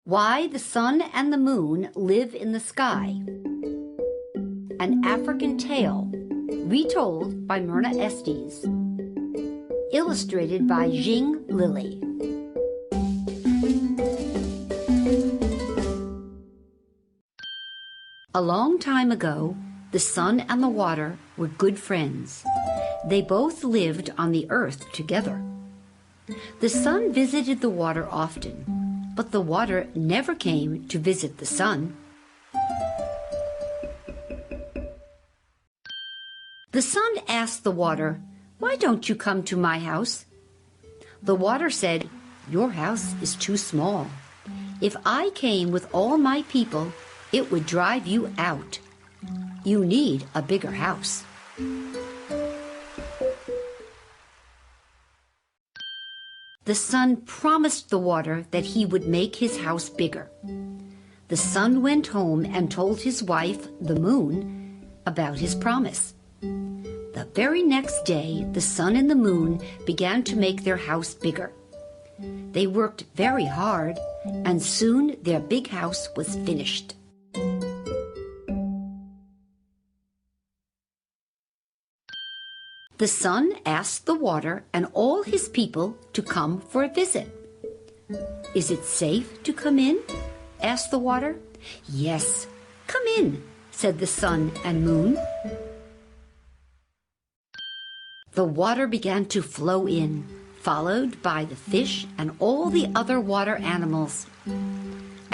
Why the Sun and the Moon Live in the Sky. An African Tale, retold by Myrna Estes. Illustrated by Jing Lilly. A long time ago, the sun and the water were good friends. They both lived on the earth together. The sun visited the water often, but the water never came to visit the sun. The sun asked the water, "Why don't you come to my house?" The water said, "Your house is too small. If I came with all my people, it would drive you out. You need a bigger house." The sun promised the water that he would make his house bigger. The sun went home and told his wife, the moon, about his promise. The very next day, the sun and the moon began to make their house bigger. They worked very hard, and soon their big house was finished. The sun asked the water and all his people to come for a visit. "Is it safe to come in?" asked the water. "Yes, come in," said the sun and moon. The water began to flow in, followed by the fish and all the other water animals.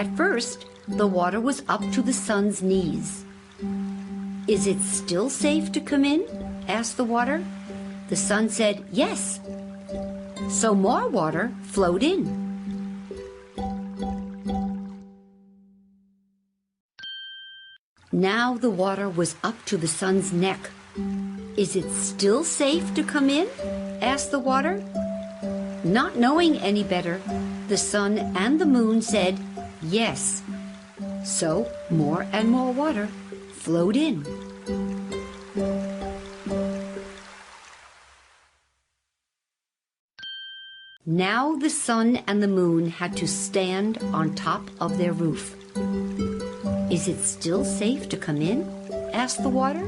At first, the water was up to the sun's knees. "Is it still safe to come in?" asked the water. The sun said, "Yes." So more water flowed in. Now the water was up to the sun's neck. "Is it still safe to come in?" asked the water. Not knowing any better, the sun and the moon said, "Yes." So more and more water flowed in. Now the sun and the moon had to stand on top of their roof. "Is it still safe to come in?" asked the water.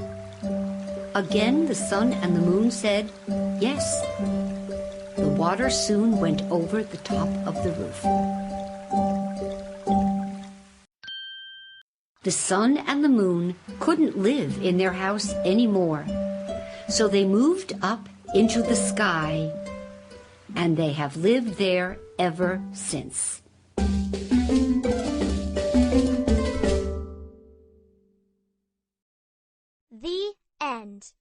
Again the sun and the moon said, "Yes." The water soon went over the top of the roof. The sun and the moon couldn't live in their house anymore, so they moved up into the sky, and they have lived there ever since. The end.